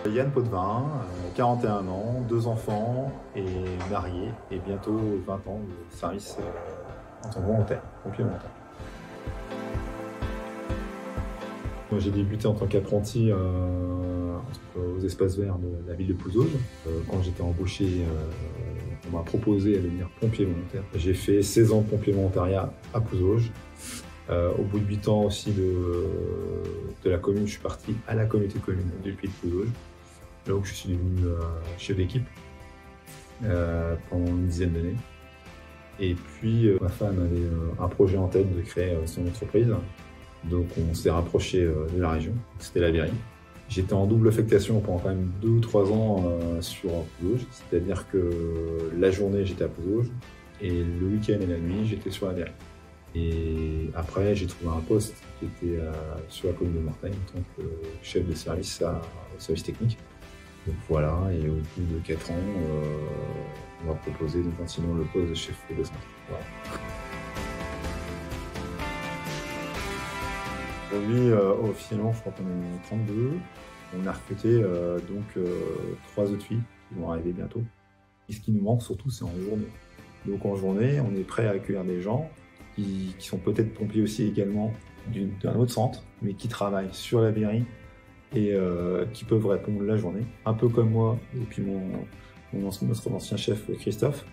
Yann Potvin, 41 ans, 2 enfants et marié et bientôt 20 ans de service en tant que volontaire, pompier volontaire. Moi, j'ai débuté en tant qu'apprenti aux espaces verts de la ville de Pouzauges. Quand j'étais embauché, on m'a proposé de devenir pompier volontaire. J'ai fait 16 ans de pompier volontariat à Pouzauges. Au bout de 8 ans aussi de la commune, je suis parti à la communauté de communes du Puy de Pouzauges, là où je suis devenu chef d'équipe pendant une dizaine d'années. Et puis ma femme avait un projet en tête de créer son entreprise, donc on s'est rapproché de la région, c'était la Viry. J'étais en double affectation pendant quand même 2 ou 3 ans sur Pouzauges, c'est-à-dire que la journée j'étais à Pouzauges et le week-end et la nuit j'étais sur la Viry. Et après, j'ai trouvé un poste qui était sur la commune de Mortagne en tant que chef de service au service technique. Donc voilà, et au bout de 4 ans, on m'a proposé donc sinon le poste de chef de centre. Voilà. Aujourd'hui, officiellement, je crois qu'on est 32. On a recruté 3 autres filles qui vont arriver bientôt. Et ce qui nous manque surtout, c'est en journée. Donc en journée, on est prêt à accueillir des gens qui sont peut-être pompiers aussi également d'un autre centre, mais qui travaillent sur la Viry et qui peuvent répondre la journée, un peu comme moi et puis notre ancien chef Christophe.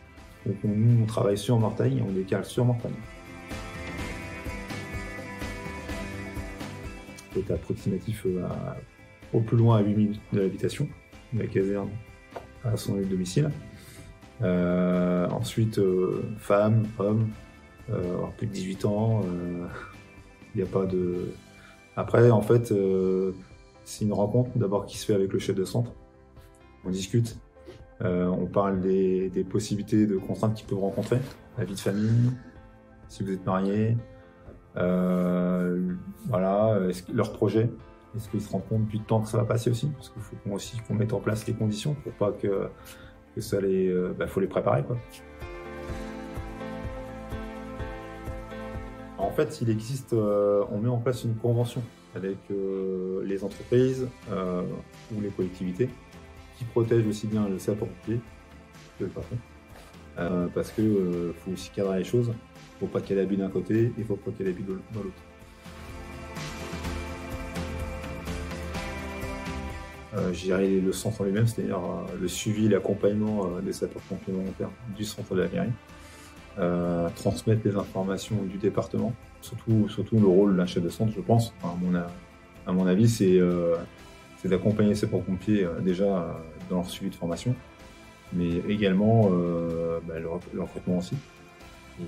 Donc nous, on travaille sur Mortagne et on décale sur Mortagne. C'est approximatif au plus loin à 8 minutes de l'habitation, de la caserne à son lieu de domicile. Ensuite, femmes, hommes, plus de 18 ans, il n'y a pas de... Après, en fait, c'est une rencontre d'abord qui se fait avec le chef de centre. On discute, on parle des possibilités de contraintes qu'ils peuvent rencontrer, la vie de famille, si vous êtes marié, voilà, leur projet, est-ce qu'ils se rendent compte du temps que ça va passer aussi, parce qu'il faut qu'on mette en place les conditions pour pas que ça les... faut les préparer, quoi. En fait, il existe, on met en place une convention avec les entreprises ou les collectivités qui protègent aussi bien le sapeur-pompier que le patron. Parce que faut aussi cadrer les choses. Il ne faut pas qu'il y ait d'abus d'un côté et il ne faut pas qu'il y ait d'abus de l'autre. Gérer le centre en lui-même, c'est-à-dire le suivi et l'accompagnement des sapeurs-pompiers volontaires du centre de la Viry. Transmettre les informations du département, surtout le rôle d'un chef de centre, je pense. Enfin, à mon avis, c'est d'accompagner ces pompiers déjà dans leur suivi de formation, mais également le recrutement aussi.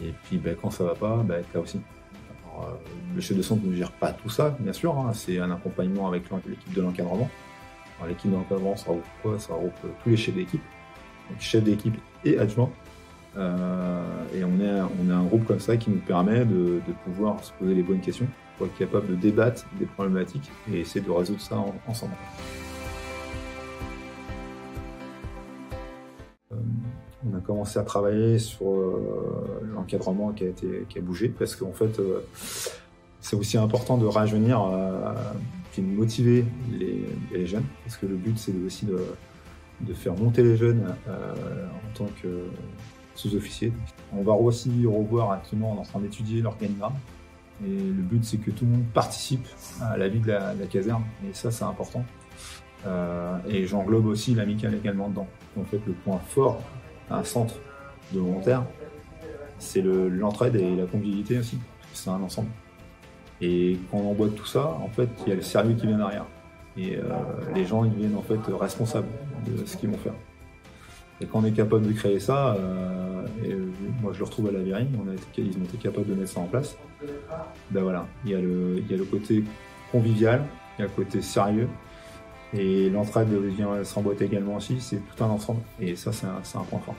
Et puis quand ça va pas, être là aussi. Alors, le chef de centre ne gère pas tout ça, bien sûr, hein, c'est un accompagnement avec l'équipe de l'encadrement. L'équipe de l'encadrement, ça regroupe quoi? Ça regroupe tous les chefs d'équipe, donc chefs d'équipe et adjoints. Et on est un groupe comme ça qui nous permet de pouvoir se poser les bonnes questions, pour être capable de débattre des problématiques et essayer de résoudre ça ensemble. On a commencé à travailler sur l'encadrement qui a bougé, parce qu'en fait, c'est aussi important de rajeunir puis de motiver les jeunes, parce que le but c'est aussi de faire monter les jeunes en tant que sous-officiers. On va aussi revoir actuellement, on est en train d'étudier l'organigramme. Et le but, c'est que tout le monde participe à la vie de la caserne. Et ça, c'est important. Et j'englobe aussi l'amicale également dedans. En fait, le point fort d'un centre de volontaires, c'est l'entraide et la convivialité aussi. C'est un ensemble. Et quand on emboîte tout ça, en fait, il y a le sérieux qui vient derrière. Et les gens, ils deviennent en fait responsables de ce qu'ils vont faire. Et quand on est capable de créer ça, moi je le retrouve à la Viry, ils ont été capables de mettre ça en place. Ben voilà, il y a le côté convivial, il y a le côté sérieux, et l'entraide vient s'emboîter également aussi, c'est tout un ensemble, et ça c'est un point fort.